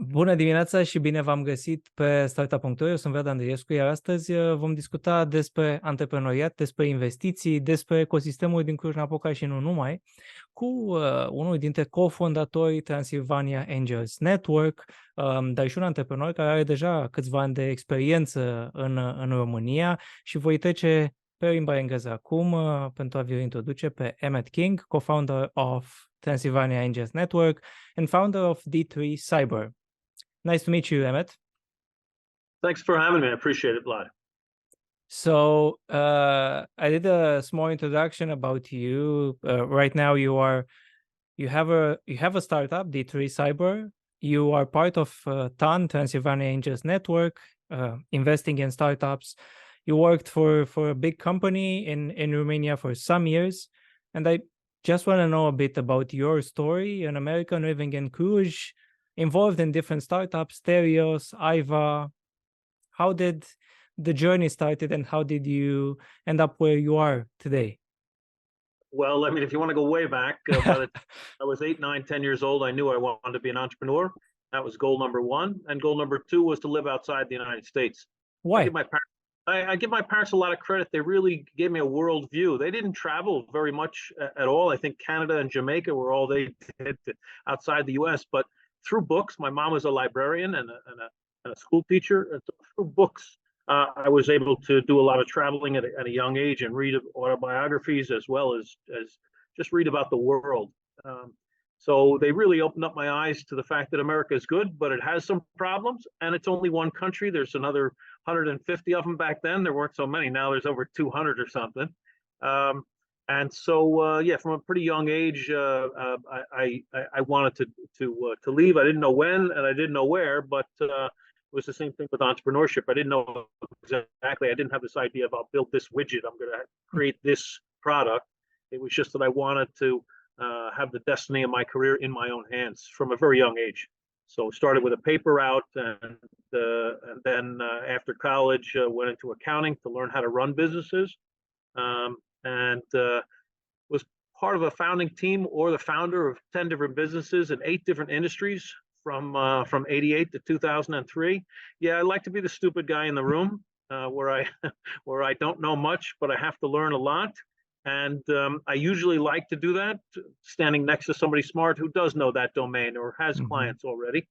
Bună dimineața și bine v-am găsit pe startup-uri. Eu sunt Vlad Andriescu, iar astăzi vom discuta despre antreprenoriat, despre investiții, despre ecosistemul din Cluj-Napoca și nu numai, cu unul dintre cofondatorii Transylvania Angels Network, dar și un antreprenor care are deja câțiva ani de experiență în România și voi trece pe limba engleză acum pentru a vi introduce pe Emmett King, co-founder of Transylvania Angels Network and founder of D3 Cyber. Nice to meet you, Emmett. Thanks for having me. I appreciate it, Vlad. So I did a small introduction about you. Right now, you have a startup, D3 Cyber. You are part of TAN, Transylvania Angels Network, investing in startups. You worked for a big company in Romania for some years, and I just want to know a bit about your story. An American living in Cluj, involved in different startups, Stereos, Iva. How did the journey started and how did you end up where you are today? Well, I mean, if you want to go way back, I was 8, 9, 10 years old. I knew I wanted to be an entrepreneur. That was goal number one. And goal number two was to live outside the United States. Why? I give my parents a lot of credit. They really gave me a world view. They didn't travel very much at all. I think Canada and Jamaica were all they did outside the US. But through books, my mom was a librarian and a school teacher. And so through books, I was able to do a lot of traveling at a young age and read autobiographies as well as just read about the world. So they really opened up my eyes to the fact that America is good, but it has some problems, and it's only one country. There's another 150 of them back then. There weren't so many. Now there's over 200 or something. And so, yeah, from a pretty young age, I wanted to leave. I didn't know when and I didn't know where, but it was the same thing with entrepreneurship. I didn't know exactly. I didn't have this idea of I'll build this widget. I'm going to create this product. It was just that I wanted to have the destiny of my career in my own hands from a very young age. So started with a paper route, and then after college went into accounting to learn how to run businesses. And was part of a founding team or the founder of 10 different businesses in 8 different industries from 88 to 2003. Yeah, I like to be the stupid guy in the room where I don't know much, but I have to learn a lot. And I usually like to do that standing next to somebody smart who does know that domain or has clients already.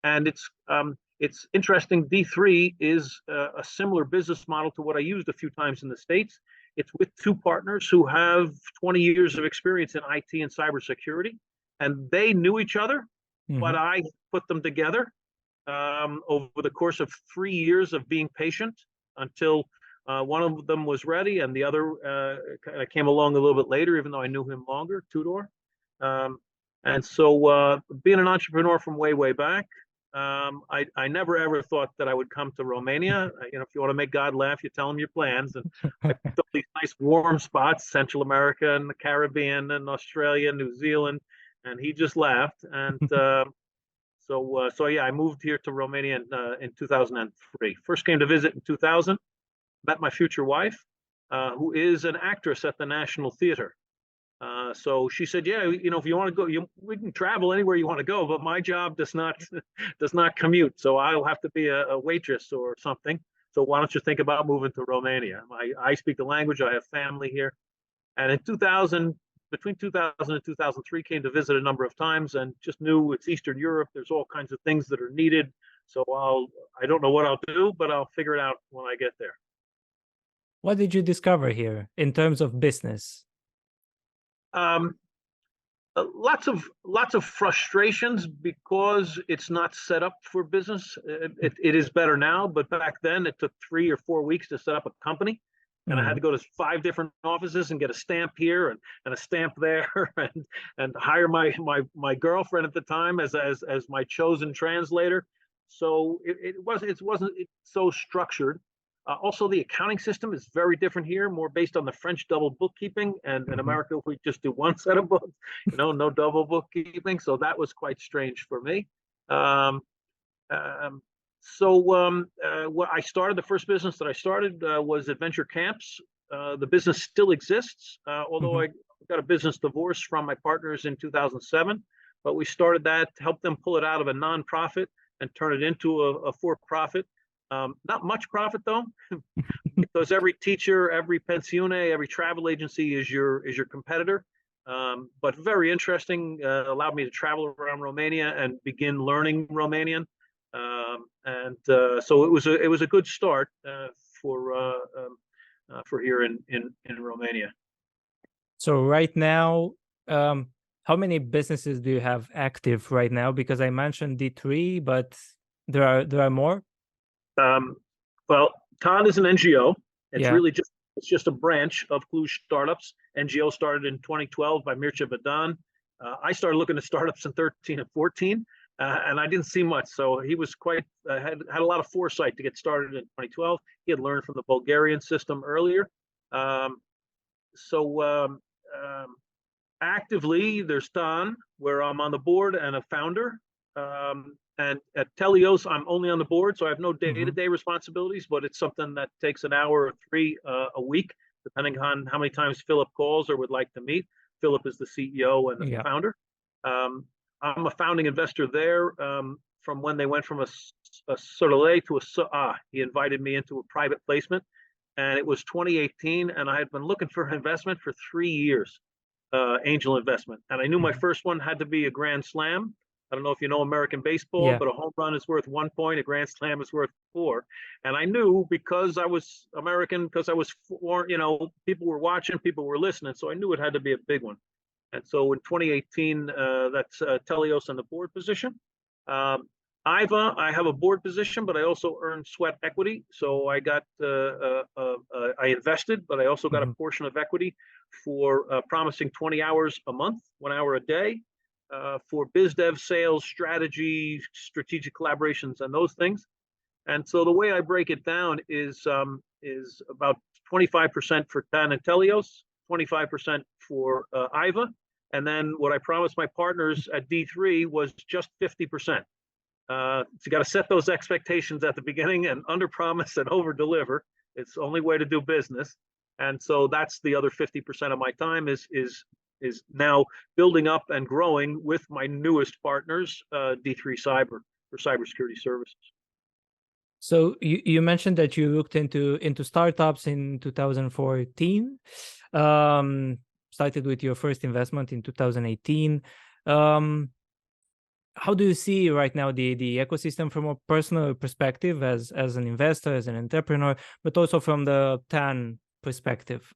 And it's interesting. D3 is a similar business model to what I used a few times in the States. It's with 2 partners who have 20 years of experience in IT and cybersecurity, and they knew each other, but I put them together over the course of 3 years of being patient until one of them was ready, and the other came along a little bit later, even though I knew him longer, Tudor. And so being an entrepreneur from way back, I never ever thought that I would come to Romania. You know, if you want to make God laugh, you tell him your plans. And I picked up these nice warm spots, Central America and the Caribbean and Australia, New Zealand, and he just laughed. And so yeah, I moved here to Romania in 2003. First came to visit in 2000. Met my future wife, who is an actress at the National Theater. So she said, yeah, you know, if you want to go, we can travel anywhere you want to go, but my job does not commute. So I'll have to be a waitress or something. So why don't you think about moving to Romania? I speak the language. I have family here. And in between 2000 and 2003, came to visit a number of times and just knew it's Eastern Europe. There's all kinds of things that are needed. So I don't know what I'll do, but I'll figure it out when I get there. What did you discover here in terms of business? Lots of frustrations because it's not set up for business. It is better now, but back then it took 3 or 4 weeks to set up a company, and I had to go to 5 different offices and get a stamp here and a stamp there, and hire my girlfriend at the time as my chosen translator. So it wasn't so structured. Also, the accounting system is very different here, more based on the French double bookkeeping. And in America, we just do one set of books, no double bookkeeping. So that was quite strange for me. I started, the first business that I started was Adventure Camps. The business still exists, although I got a business divorce from my partners in 2007. but we started that to help them pull it out of a nonprofit and turn it into a for-profit. Not much profit though, because every teacher, every pensione, every travel agency is your competitor. But very interesting. Allowed me to travel around Romania and begin learning Romanian. So it was a good start for here in Romania. So right now, how many businesses do you have active right now? Because I mentioned D3, but there are more. Well, Când is an NGO. It's Yeah. really just a branch of Cluj startups. NGO started in 2012 by Mircea Badan. I started looking at startups in 13 and 14, and I didn't see much. So he was quite had a lot of foresight to get started in 2012. He had learned from the Bulgarian system earlier. Actively, there's Când, where I'm on the board and a founder. And at Telios, I'm only on the board, so I have no day-to-day responsibilities, but it's something that takes an hour or three a week, depending on how many times Philip calls or would like to meet. Philip is the CEO and the founder. I'm a founding investor there from when they went from a Soleil to a he invited me into a private placement, and it was 2018, and I had been looking for investment for 3 years, angel investment. And I knew my first one had to be a grand slam. I don't know if you know American baseball, but a home run is worth 1 point, a grand slam is worth 4. And I knew, because I was American, because I was, people were watching, people were listening, so I knew it had to be a big one. And so in 2018, that's Telios in the board position. IVA, I have a board position, but I also earned sweat equity. So I got, I invested, but I also got a portion of equity for promising 20 hours a month, 1 hour a day. For biz dev, sales, strategy, strategic collaborations, and those things. And so the way I break it down is about 25% for Când and Telios, 25% for IVA, and then what I promised my partners at D3 was just 50%. So you got to set those expectations at the beginning and under-promise and over-deliver. It's the only way to do business. And so that's the other 50% of my time is now building up and growing with my newest partners, D3 Cyber, for cybersecurity services. So you mentioned that you looked into startups in 2014. Started with your first investment in 2018. How do you see right now the ecosystem from a personal perspective as an investor, as an entrepreneur, but also from the TAN perspective?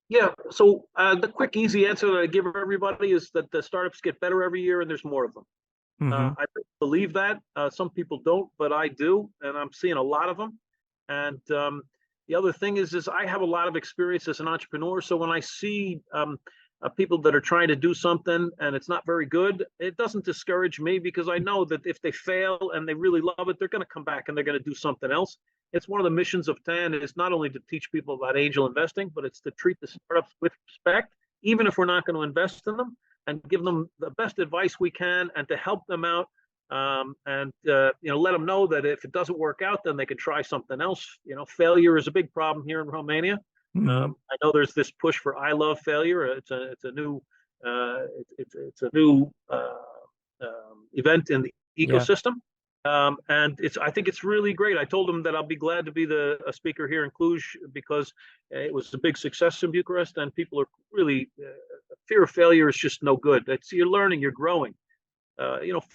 Yeah, so the quick, easy answer that I give everybody is that the startups get better every year and there's more of them. I believe that. Some people don't, but I do, and I'm seeing a lot of them. And the other thing is I have a lot of experience as an entrepreneur, so when I see people that are trying to do something and it's not very good, it doesn't discourage me, because I know that if they fail and they really love it, they're going to come back and they're going to do something else. It's one of the missions of TAN is not only to teach people about angel investing, but it's to treat the startups with respect, even if we're not going to invest in them, and give them the best advice we can and to help them out, and let them know that if it doesn't work out, then they can try something else. Failure is a big problem here in Romania. I know there's this push for I love failure. It's a new event in the ecosystem. And I think it's really great. I told them that I'll be glad to be a speaker here in Cluj, because it was a big success in Bucharest, and people are really fear of failure is just no good. You're learning, you're growing.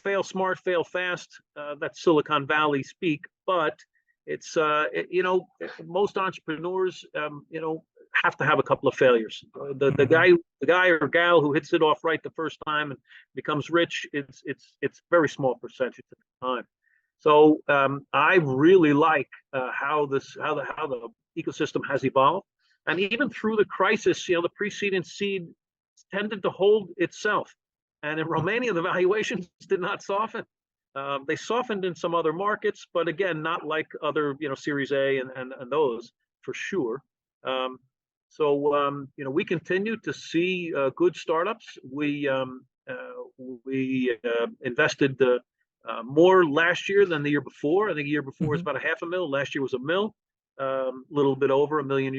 Fail smart, fail fast. That's Silicon Valley speak, but it's most entrepreneurs have to have a couple of failures. The guy or gal who hits it off right the first time and becomes rich, it's very small percentage of the time. So I really like how the ecosystem has evolved, and even through the crisis, the pre-seed and seed tended to hold itself. And in Romania, the valuations did not soften. They softened in some other markets, but again, not like other Series A and those for sure. We continue to see good startups. We invested more last year than the year before. I think the year before was about $500,000. Last year was $1 million, a little bit over €1 million.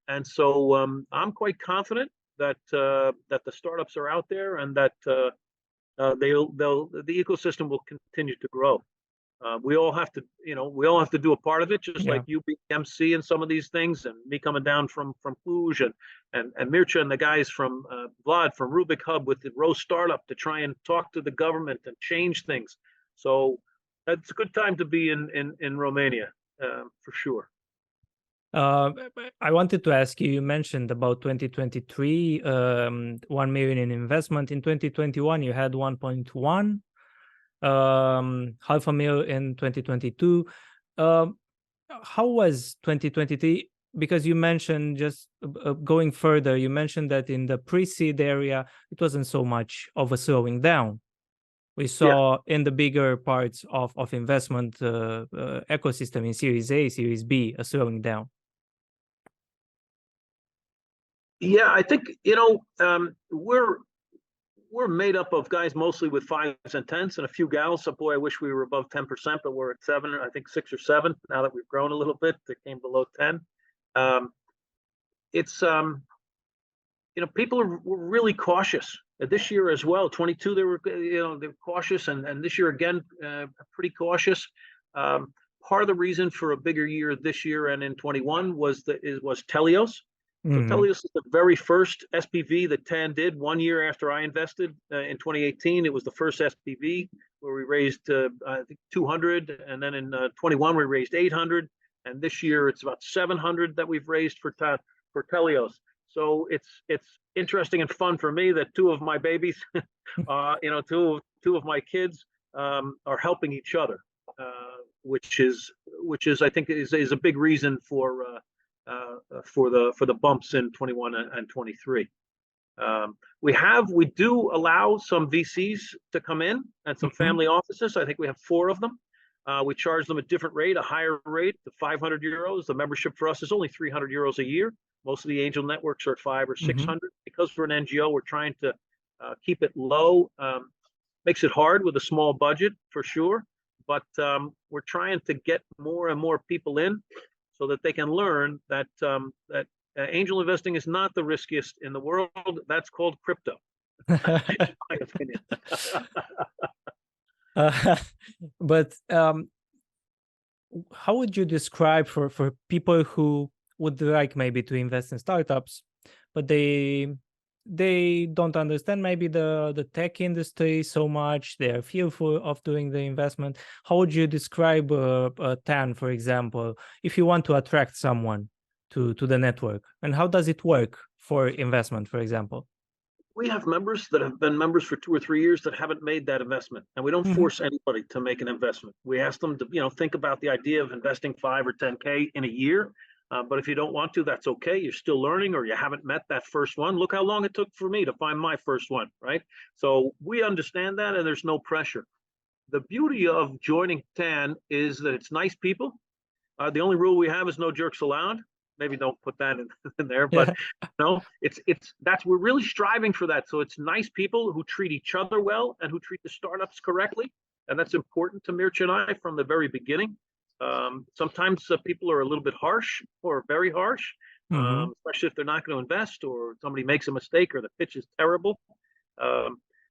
And so I'm quite confident that that the startups are out there, and that the ecosystem will continue to grow. We all have to, we all have to do a part of it, just like you being MC in some of these things, and me coming down from Cluj, and Mircea and the guys from Vlad from Rubik Hub with the Rose Startup to try and talk to the government and change things. So it's a good time to be in Romania, for sure. I wanted to ask you, you mentioned about 2023, 1 million in investment. In 2021, you had 1.1. 500,000 in 2022. How was 2023? Because you mentioned, just going further, you mentioned that in the pre-seed area, it wasn't so much of a slowing down. We saw in the bigger parts of investment ecosystem in Series A, Series B, a slowing down. Yeah, I think, we're made up of guys mostly with 5s and 10s and a few gals. So boy, I wish we were above 10%, but we're at 7, I think 6 or 7 now that we've grown a little bit. It came below 10. It's people were really cautious this year as well. 22, they were cautious, and this year again, pretty cautious. Part of the reason for a bigger year this year and in 21 was Telios. So Telios is the very first SPV that TAN did 1 year after I invested in 2018. It was the first SPV where we raised I think 200, and then in 21 we raised 800, and this year it's about 700 that we've raised for Telios. So it's interesting and fun for me that two of my babies, two of my kids are helping each other, which is I think is a big reason for the bumps in 21 and 23. We do allow some VCs to come in and some family offices. I think we have 4 of them. We charge them a different rate, a higher rate, the 500 euros. The membership for us is only 300 euros a year. Most of the angel networks are 500 or 600. Because we're an NGO, we're trying to keep it low. Makes it hard with a small budget for sure, but we're trying to get more and more people in, so that they can learn that angel investing is not the riskiest in the world. That's called crypto, in my opinion. But how would you describe for people who would like maybe to invest in startups, but they don't understand maybe the tech industry so much, they're fearful of doing the investment? How would you describe TAN, for example, if you want to attract someone to the network? And how does it work for investment, for example? We have members that have been members for 2 or 3 years that haven't made that investment, and we don't force anybody to make an investment. We ask them to think about the idea of investing 5 or 10K in a year. But if you don't want to, that's okay. You're still learning, or you haven't met that first one. Look how long it took for me to find my first one, right? So we understand that, and there's no pressure. The beauty of joining TAN is that it's nice people. The only rule we have is no jerks allowed. Maybe don't put that in there, but we're really striving for that. So it's nice people who treat each other well and who treat the startups correctly, and that's important to Mircea and I from the very beginning. Sometimes people are a little bit harsh, or very harsh, especially if they're not going to invest, or somebody makes a mistake, or the pitch is terrible.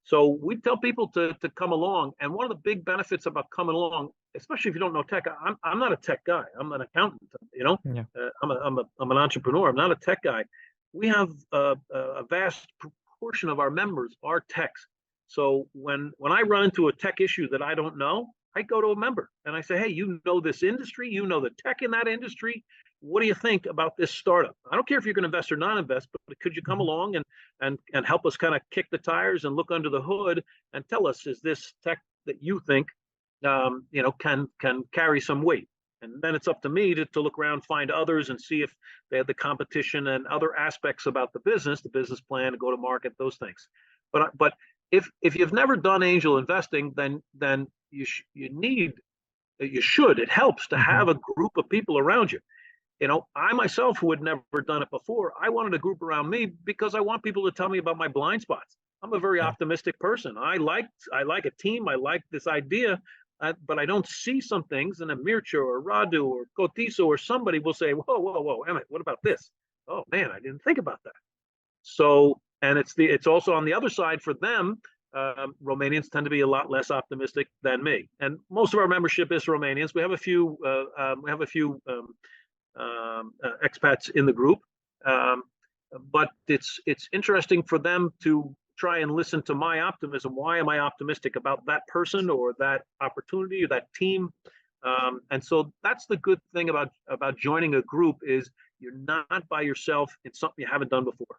So we tell people to come along. And one of the big benefits about coming along, especially if you don't know tech, I'm not a tech guy. I'm an accountant. I'm an entrepreneur. I'm not a tech guy. We have a vast proportion of our members are techs. So when I run into a tech issue that I don't know, I go to a member and I say, hey, you know this industry, you know the tech in that industry. What do you think about this startup? I don't care if you're going to invest or not invest, but could you come along and help us kind of kick the tires and look under the hood and tell us, is this tech that you think can carry some weight? And then it's up to me to look around, find others, and see if they have the competition and other aspects about the business plan, to go to market, those things. But if you've never done angel investing, then it helps to have a group of people around you. I myself, who had never done it before, I wanted a group around me because I want people to tell me about my blind spots. I'm a very optimistic person. I like a team. I like this idea, but I don't see some things. And a Mircea or Radu or Cotiso or somebody will say, whoa, Emmett, what about this? Oh man, I didn't think about that. So, and it's also on the other side for them. Romanians tend to be a lot less optimistic than me, and most of our membership is Romanians. We have a few expats in the group, but it's interesting for them to try and listen to my optimism. Why am I optimistic about that person or that opportunity or that team? And so that's the good thing about joining a group is you're not by yourself in something you haven't done before.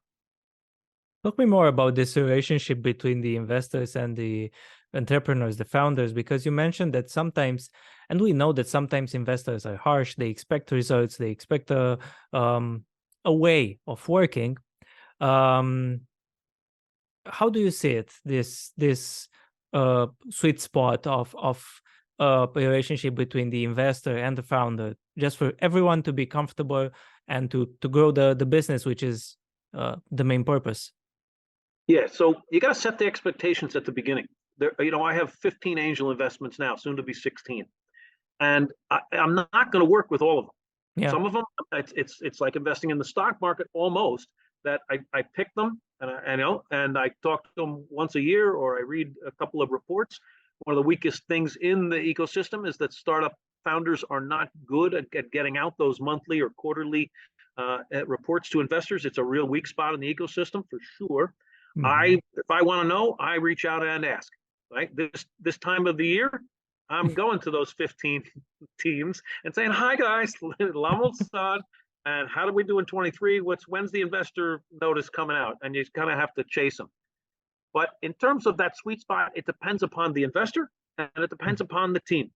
Talk me more about this relationship between the investors and the entrepreneurs, the founders, because you mentioned that sometimes, and we know that sometimes investors are harsh. They expect results. They expect a way of working. How do you see it? This sweet spot of relationship between the investor and the founder, just for everyone to be comfortable and to grow the business, which is the main purpose. Yeah, so you got to set the expectations at the beginning. There, I have 15 angel investments now, soon to be 16, and I'm not going to work with all of them. Yeah. Some of them, it's like investing in the stock market almost. That I pick them and I talk to them once a year, or I read a couple of reports. One of the weakest things in the ecosystem is that startup founders are not good at getting out those monthly or quarterly reports to investors. It's a real weak spot in the ecosystem for sure. Mm-hmm. If I want to know, I reach out and ask. Right, this time of the year, I'm going to those 15 teams and saying, "Hi guys, and how do we do in 23? When's the investor notice coming out?" And you kind of have to chase them. But in terms of that sweet spot, it depends upon the investor and it depends upon the team.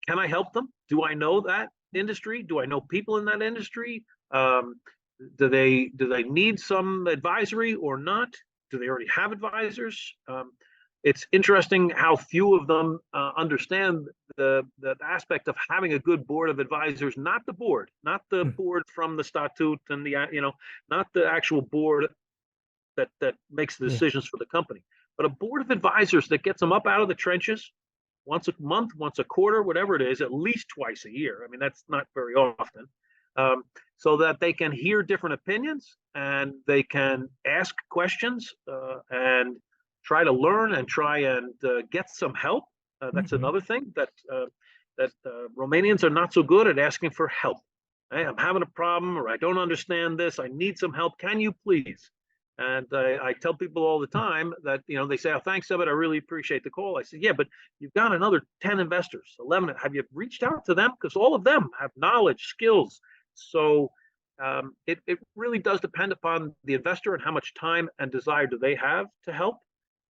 Can I help them? Do I know that industry? Do I know people in that industry? Do they need some advisory or not? Do they already have advisors? It's interesting how few of them understand the aspect of having a good board of advisors, not the board from the statute and not the actual board that makes the decisions for the company, but a board of advisors that gets them up out of the trenches once a month, once a quarter, whatever it is, at least twice a year. I mean, that's not very often. So that they can hear different opinions and they can ask questions and try to learn and try and get some help. That's another thing that Romanians are not so good at asking for help. Hey, I'm having a problem, or I don't understand this. I need some help. Can you please? And I tell people all the time that, they say, "Oh, thanks, Emmett. I really appreciate the call." I say, "Yeah, but you've got another 10 investors, 11. Have you reached out to them? Because all of them have knowledge, skills." So it really does depend upon the investor and how much time and desire do they have to help,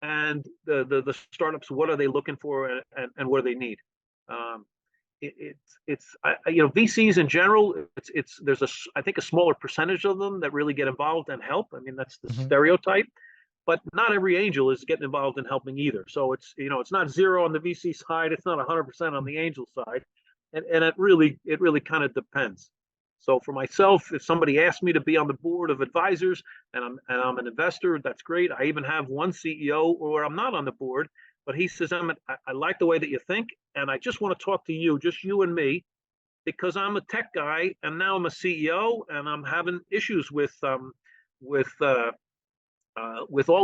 and the startups, what are they looking for and what do they need. VCs in general, there's I think a smaller percentage of them that really get involved and help. I mean, that's the stereotype, but not every angel is getting involved in helping either. So it's not zero on the VC side, it's not 100% on the angel side, and it really kind of depends. So for myself, if somebody asks me to be on the board of advisors and I'm an investor, that's great. I even have one CEO where I'm not on the board, but he says, "Emmett, I like the way that you think, and I just want to talk to you, just you and me, because I'm a tech guy and now I'm a CEO and I'm having issues with all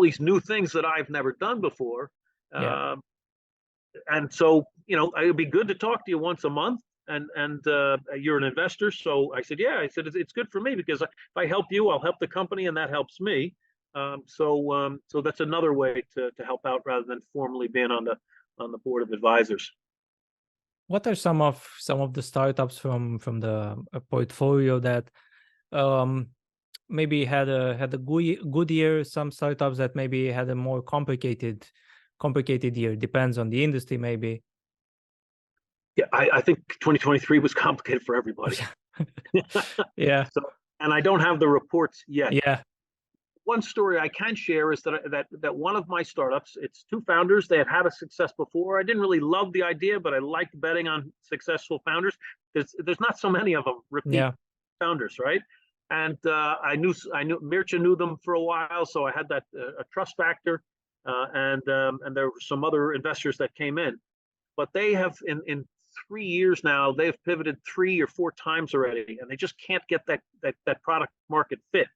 these new things that I've never done before. Yeah. And so, it would be good to talk to you once a month. And you're an investor." So I said, "Yeah." I said, "It's good for me because if I help you, I'll help the company, and that helps me." So that's another way to help out rather than formally being on the board of advisors. What are some of the startups from the portfolio that maybe had a good year? Some startups that maybe had a more complicated year. Depends on the industry, maybe. Yeah, I think 2023 was complicated for everybody. Yeah. So, and I don't have the reports yet. Yeah. One story I can share is that one of my startups, it's two founders. They had a success before. I didn't really love the idea, but I liked betting on successful founders. There's not so many of them repeat founders, right? And I knew Mircea knew them for a while, so I had that a trust factor, and there were some other investors that came in, but they have in 3 years now, they've pivoted 3 or 4 times already, and they just can't get that product market fit.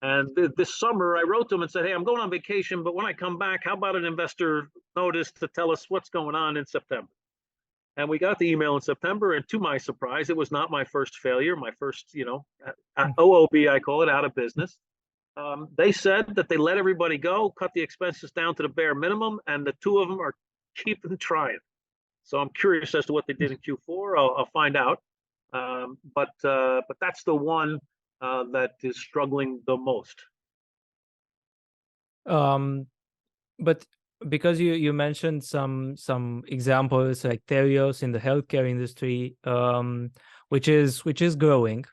And this summer, I wrote to them and said, hey, I'm going on vacation, but when I come back, how about an investor notice to tell us what's going on in September? And we got the email in September, and to my surprise, it was not my first failure, my first, OOB, I call it, out of business. They said that they let everybody go, cut the expenses down to the bare minimum, and the two of them are keeping trying. So I'm curious as to what they did in Q4. I'll find out. But that's the one that is struggling the most. But because you mentioned some examples like Terios in the healthcare industry, which is growing.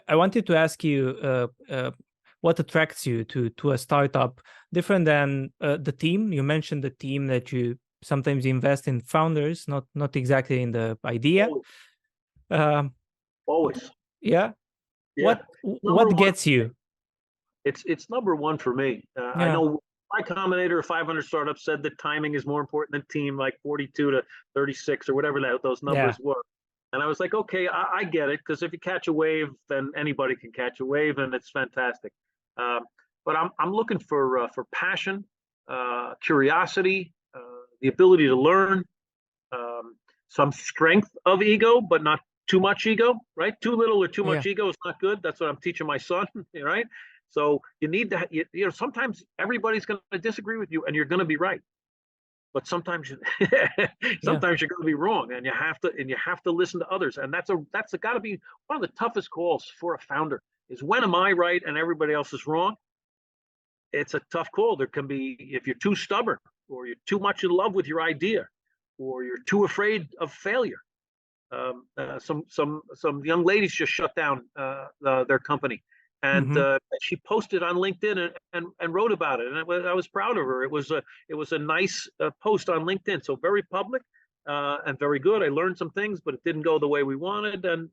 I wanted to ask you what attracts you to a startup different than the team. You mentioned the team, that you sometimes invest in founders, not exactly in the idea. Always. Yeah. Yeah. What gets you? It's number one for me. I know Y Combinator 500 Startups said that timing is more important than team, like 42 to 36 or whatever those numbers were. And I was like, okay, I get it, because if you catch a wave, then anybody can catch a wave, and it's fantastic. But I'm looking for passion, curiosity, the ability to learn, some strength of ego, but not too much ego, right? Too little or too much ego is not good. That's what I'm teaching my son, right? So you need to, sometimes everybody's going to disagree with you, and you're going to be right. But sometimes you're going to be wrong, and you have to listen to others. And that's got to be one of the toughest calls for a founder, is when am I right and everybody else is wrong? It's a tough call. There can be, if you're too stubborn, or you're too much in love with your idea, or you're too afraid of failure. Some young ladies just shut down their company, and she posted on LinkedIn and wrote about it, and I was proud of her. It was a nice post on LinkedIn, so very public and very good. I learned some things, but it didn't go the way we wanted, and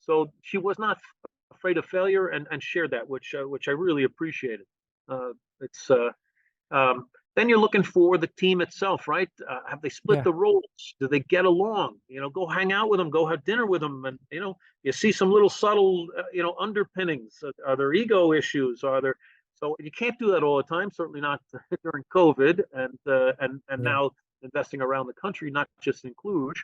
so she was not afraid of failure, and shared that, which I really appreciated. Then you're looking for the team itself, right? Have they split the roles? Do they get along? Go hang out with them, go have dinner with them, and you see some little subtle, underpinnings. Are there ego issues? So you can't do that all the time. Certainly not during COVID, and now investing around the country, not just in Cluj.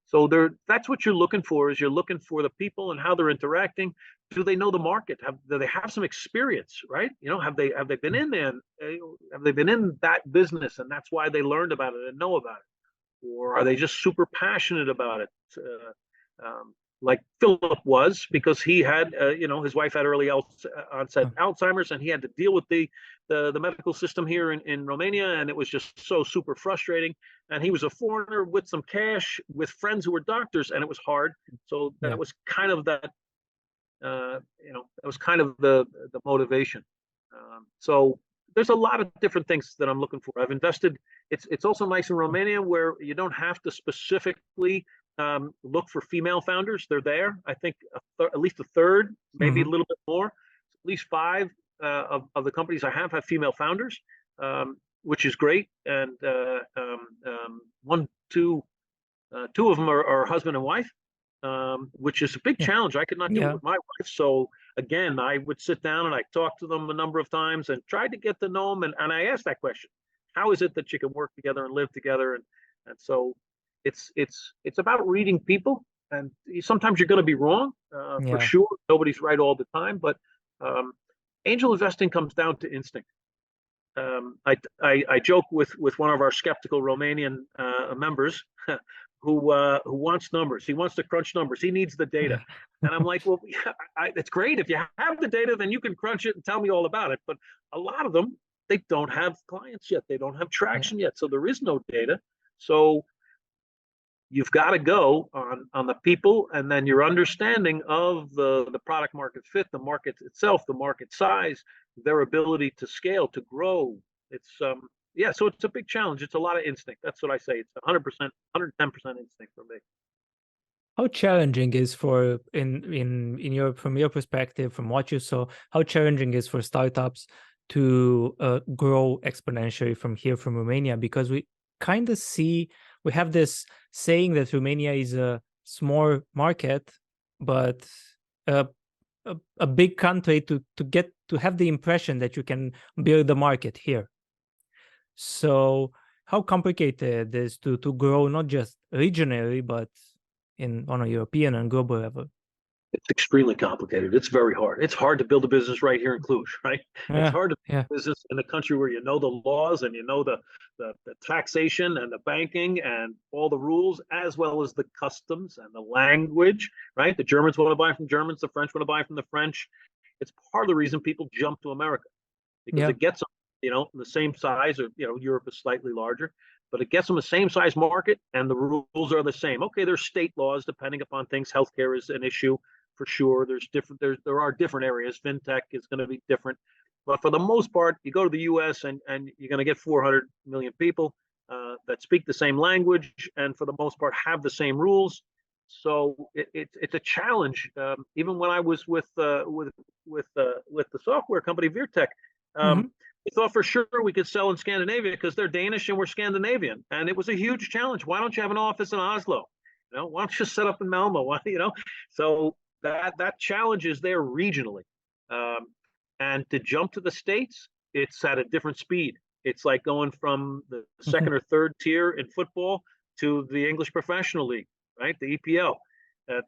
So that's what you're looking for. Is you're looking for the people and how they're interacting. Do they know the market? Do they have some experience, right? Have they been in there? Have they been in that business, and that's why they learned about it and know about it? Or are they just super passionate about it? Like Philip was, because he had, his wife had early onset Alzheimer's, and he had to deal with the medical system here in Romania, and it was just so super frustrating. And he was a foreigner with some cash, with friends who were doctors, and it was hard. So that was kind of that, that was kind of the motivation. So there's a lot of different things that I'm looking for. I've invested. It's also nice in Romania, where you don't have to specifically look for female founders. They're there. I think at least a third, maybe a little bit more. At least 5 of the companies I have female founders, which is great. And two of them are husband and wife, which is a big challenge. I could not do it with my wife. So again, I would sit down and I talked to them a number of times and tried to get to know them. And I asked that question: how is it that you can work together and live together? And so it's about reading people, and sometimes you're going to be wrong, for sure. Nobody's right all the time, but angel investing comes down to instinct. I joke with one of our skeptical Romanian members who wants numbers. He wants to crunch numbers. He needs the data. And I'm like, well, it's great. If you have the data, then you can crunch it and tell me all about it. But a lot of them, they don't have clients yet. They don't have traction yet. So there is no data. So you've got to go on the people, and then your understanding of the product market fit, the market itself, the market size, their ability to scale, to grow. It's so it's a big challenge. It's a lot of instinct. That's what I say. It's 100%, 110% instinct for me. How challenging is from your perspective, from what you saw, how challenging is for startups to grow exponentially from Romania? Because we kind of we have this saying that Romania is a small market, but a big country to have the impression that you can build the market here. So how complicated it is to grow not just regionally but on a European and global level? It's extremely complicated. It's very hard. It's hard to build a business right here in Cluj, right? It's hard to build a business in a country where you know the laws and you know the taxation and the banking and all the rules, as well as the customs and the language, right? The Germans want to buy from Germans, the French want to buy from the French. It's part of the reason people jump to America, because it gets them, the same size, or Europe is slightly larger, but it gets them the same size market and the rules are the same. Okay, there's state laws depending upon things. Healthcare is an issue for sure. There are different areas. FinTech is going to be different, but for the most part, you go to the U.S. and you're going to get 400 million people that speak the same language and for the most part have the same rules. So it's a challenge. Even when I was with the software company Virtek, we thought for sure we could sell in Scandinavia because they're Danish and we're Scandinavian, and it was a huge challenge. Why don't you have an office in Oslo? Why don't you set up in Malmo? So that challenge is there regionally, and to jump to the States, it's at a different speed. It's like going from the second or third tier in football to the English Professional League, right? The EPL.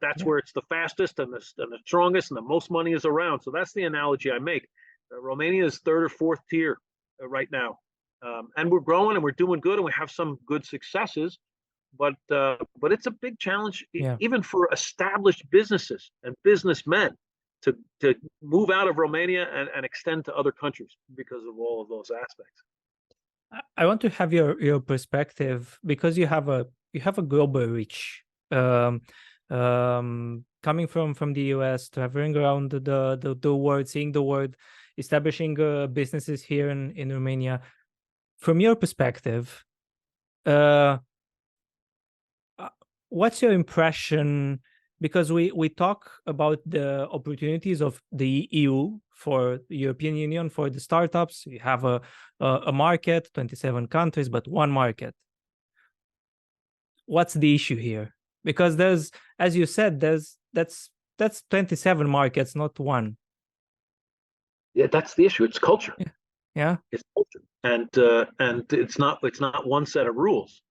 That's where it's the fastest and the strongest and the most money is around. So that's the analogy I make. Romania is third or fourth tier right now, and we're growing and we're doing good and we have some good successes. But it's a big challenge, even for established businesses and businessmen to move out of Romania and extend to other countries because of all of those aspects. I want to have your perspective, because you have a global reach, coming from the US, traveling around the world, seeing the world, establishing businesses here in Romania. From your perspective, what's your impression? Because we talk about the opportunities of the EU for the European Union, for the startups. We have a market, 27 countries, but one market. What's the issue here? Because there's, as you said, that's 27 markets, not one. Yeah, that's the issue. It's culture. Yeah. It's culture, and it's not one set of rules.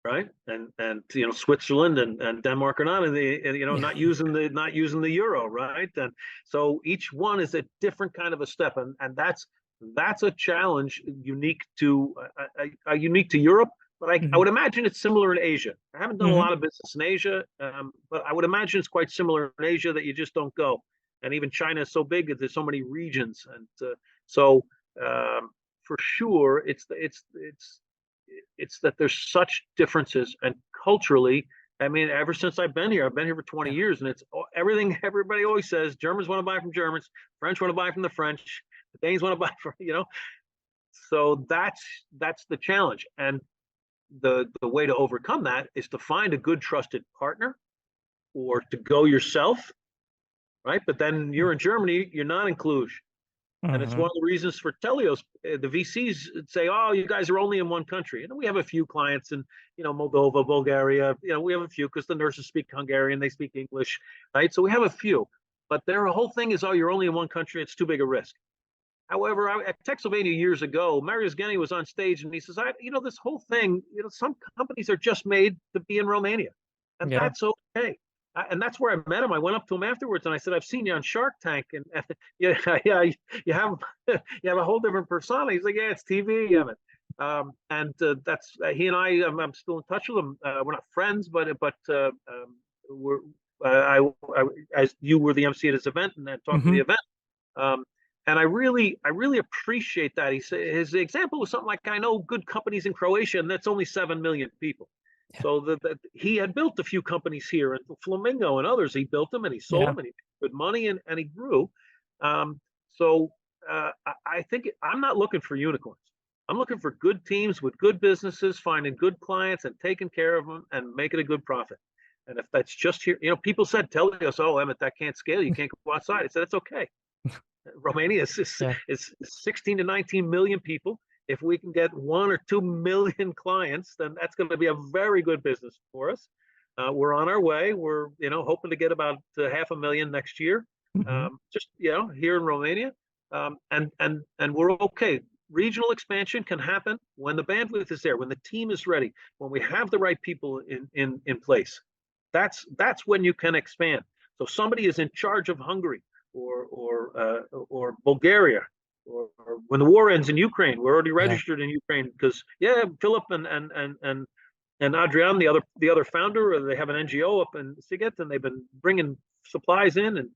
Right, and Switzerland and Denmark are not in the not using the euro, right? And so each one is a different kind of a step, and that's a challenge unique to Europe. But I would imagine it's similar in Asia. I haven't done a lot of business in Asia, but I would imagine it's quite similar in Asia, that you just don't go. And even China is so big that there's so many regions, and so for sure it's that there's such differences, and culturally, I mean, ever since I've been here for 20 years, and it's everything. Everybody always says Germans want to buy from Germans, French want to buy from the French, the Danes want to buy from, So that's the challenge, and the way to overcome that is to find a good trusted partner, or to go yourself, right? But then you're in Germany, you're not in Cluj. And it's one of the reasons for Telios, the VCs say, oh, you guys are only in one country. And we have a few clients in, Moldova, Bulgaria. We have a few because the nurses speak Hungarian, they speak English, right? So we have a few. But their whole thing is, oh, you're only in one country, it's too big a risk. However, at Transylvania years ago, Marius Genny was on stage and he says, this whole thing, some companies are just made to be in Romania. And that's okay. And that's where I met him. I went up to him afterwards and I said, I've seen you on Shark Tank, and you have a whole different persona. He's like, yeah, it's TV, Emmett. And that's he and I'm still in touch with him. We're not friends, but we're as you were the MC at his event and then talked to the event. And I really appreciate that. His example was something like, I know good companies in Croatia, and that's only 7 million people. So that he had built a few companies here, and Flamingo and others, he built them and he sold them and he made good money and he grew. So I think I'm not looking for unicorns. I'm looking for good teams with good businesses, finding good clients and taking care of them and making a good profit. And if that's just here, people said, Telios, oh, Emmett, that can't scale. You can't go outside. I said, it's okay. Romania is 16 to 19 million people. If we can get 1 or 2 million clients, then that's going to be a very good business for us. We're on our way. We're hoping to get about 500,000 next year. Mhm. Just here in Romania, and we're okay. Regional expansion can happen when the bandwidth is there, when the team is ready, when we have the right people in place. That's when you can expand. So somebody is in charge of Hungary or Bulgaria, or when the war ends in Ukraine. We're already Yeah. registered in Ukraine because Philip and Adrian, the other founder, they have an NGO up in Siget, and they've been bringing supplies in, and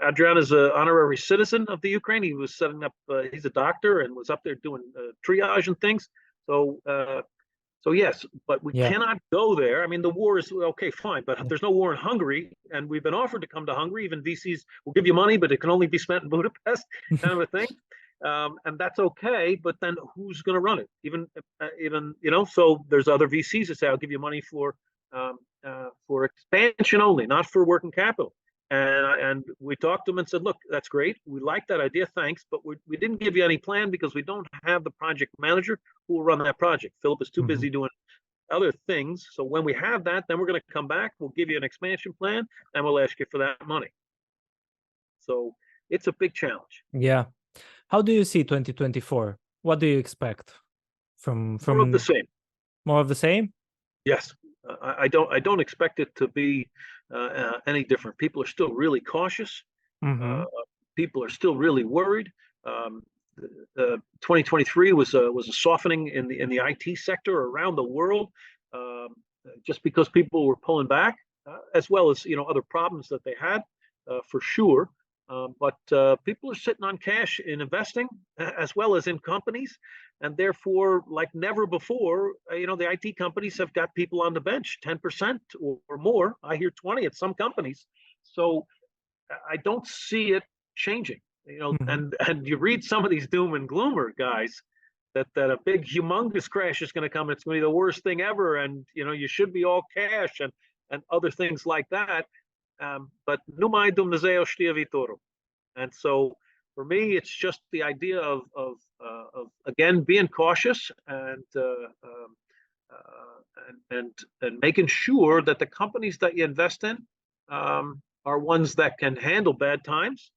Adrian is an honorary citizen of the Ukraine. He was setting up. He's a doctor and was up there doing triage and things. So yes, but we Yeah. cannot go there. I mean, the war is okay, fine, but there's no war in Hungary, and we've been offered to come to Hungary. Even VCs will give you money, but it can only be spent in Budapest, kind of a thing. And that's okay, but then who's going to run it? Even so there's other VCs that say, I'll give you money for expansion only, not for working capital. And we talked to them and said, look, that's great. We like that idea. Thanks. But we didn't give you any plan because we don't have the project manager who will run that project. Philip is too busy doing other things. So when we have that, then we're going to come back. We'll give you an expansion plan and we'll ask you for that money. So it's a big challenge. Yeah. How do you see 2024? What do you expect from More of the same? More of the same? Yes. I don't expect it to be any different. People are still really cautious. People are still really worried. 2023 was a softening in the IT sector around the world, just because people were pulling back, as well as other problems that they had, for sure. But people are sitting on cash in investing as well as in companies, and therefore, like never before, the IT companies have got people on the bench, 10% or more. I hear 20 at some companies. So I don't see it changing. And you read some of these doom and gloomer guys that a big humongous crash is going to come. It's going to be the worst thing ever, and you should be all cash and other things like that. But numai Dumnezeu știe viitorul. And so for me, it's just the idea of again being cautious and making sure that the companies that you invest in are ones that can handle bad times.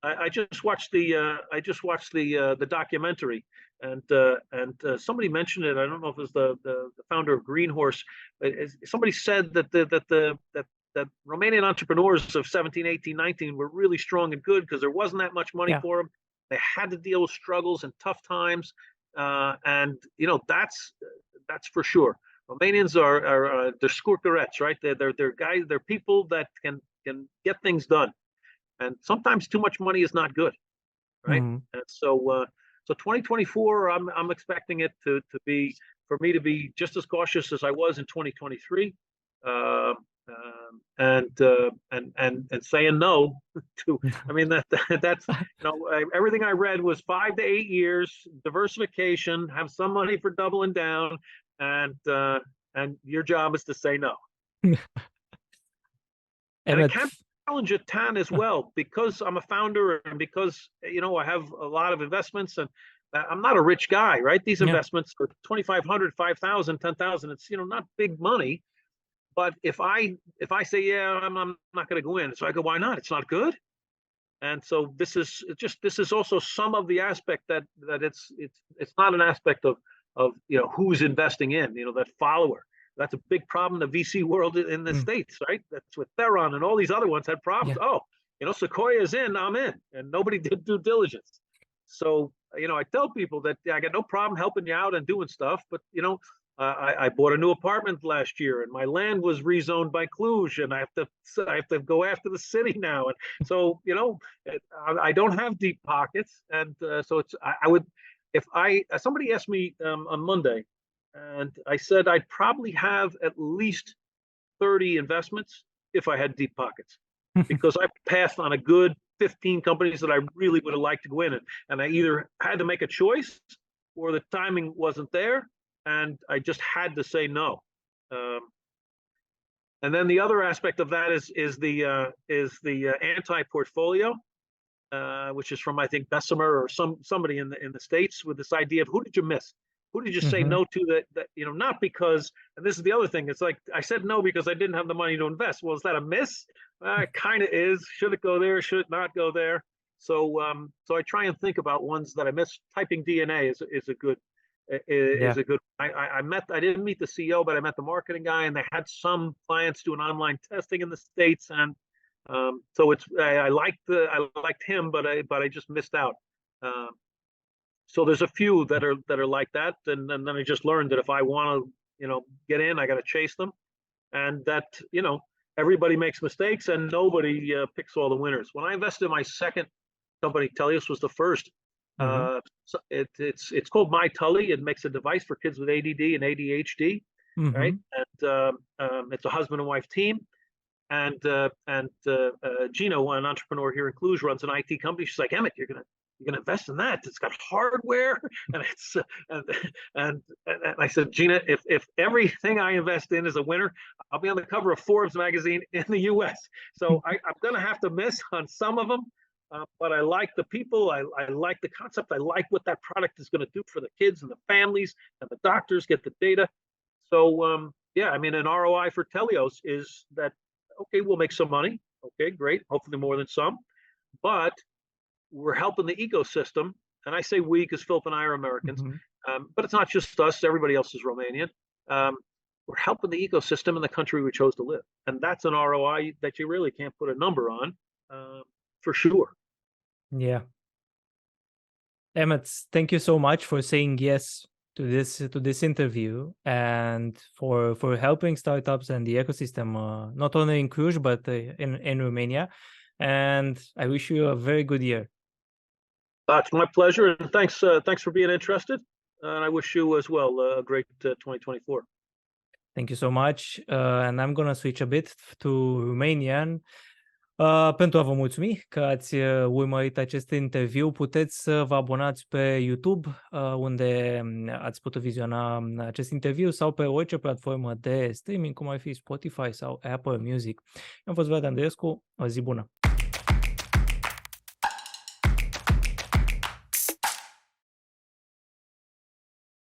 I just watched the documentary, and somebody mentioned it. I don't know if it was the founder of Green Horse. Somebody said that Romanian entrepreneurs of 17, 18, 19 were really strong and good because there wasn't that much money for them. They had to deal with struggles and tough times, and that's for sure. Romanians are they're skurkerettes, right? They're guys. They're people that can get things done, and sometimes too much money is not good, right? And so 2024, I'm expecting it to be, for me to be just as cautious as I was in 2023. And saying no to, I mean, that's everything I read was 5 to 8 years diversification, have some money for doubling down, and your job is to say no. And I can challenge at TAN as well, because I'm a founder and because I have a lot of investments, and I'm not a rich guy, right? These investments are 2,500, 5,000, 10,000. It's not big money. But if I say, I'm not going to go in, so I go, why not? It's not good. And so this is also some of the aspect that it's not an aspect of who's investing in, that follower. That's a big problem in the VC world in the States, right? That's what Theron and all these other ones had problems. Oh, Sequoia's in, I'm in, and nobody did due diligence. So I tell people that I got no problem helping you out and doing stuff, but I bought a new apartment last year, and my land was rezoned by Cluj, and I have to go after the city now, and so I don't have deep pockets, and so I would, if somebody asked me on Monday, and I said I'd probably have at least 30 investments if I had deep pockets, because I passed on a good 15 companies that I really would have liked to go in, and I either had to make a choice or the timing wasn't there, and I just had to say no. And then the other aspect of that is the anti-portfolio, which is from, I think, Bessemer or somebody in the States, with this idea of who did you miss? Who did you say no to that, not because, and this is the other thing, it's like, I said no because I didn't have the money to invest. Well, is that a miss? It kind of is. Should it go there? Should it not go there? So I try and think about ones that I miss. Typing DNA is a good, I didn't meet the CEO, but I met the marketing guy, and they had some clients doing online testing in the States. And so I liked him, but I just missed out. So there's a few that are like that, and then I just learned that if I want to, get in, I got to chase them, and that everybody makes mistakes, and nobody picks all the winners. When I invested in my second company, Tellius was the first. So it's called My Tully. It makes a device for kids with ADD and ADHD, right? And it's a husband and wife team. And Gino, an entrepreneur here in Cluj, runs an IT company. She's like, Emmett, you're gonna invest in that. It's got hardware, and it's and I said, Gina, if everything I invest in is a winner, I'll be on the cover of Forbes magazine in the U.S. So I'm gonna have to miss on some of them, but I like the people. I like the concept. I like what that product is going to do for the kids and the families, and the doctors get the data. So yeah, I mean, an ROI for Tellius is that, okay, we'll make some money. Okay, great. Hopefully more than some, but we're helping the ecosystem. And I say we because Philip and I are Americans, but it's not just us. Everybody else is Romanian. We're helping the ecosystem in the country we chose to live. And that's an ROI that you really can't put a number on, for sure. Yeah. Emmett, thank you so much for saying yes to this interview, and for helping startups and the ecosystem, not only in Cluj, but in Romania. And I wish you a very good year. It's my pleasure, and thanks for being interested. And I wish you as well a great 2024. Thank you so much. And I'm gonna switch a bit to Romanian. Pentru a vă mulțumi că ați urmărit acest interviu, puteți să vă abonați pe YouTube, unde ați putut viziona acest interviu, sau pe orice platformă de streaming, cum ar fi Spotify sau Apple Music. Eu am fost Vlad Andreescu, o zi bună!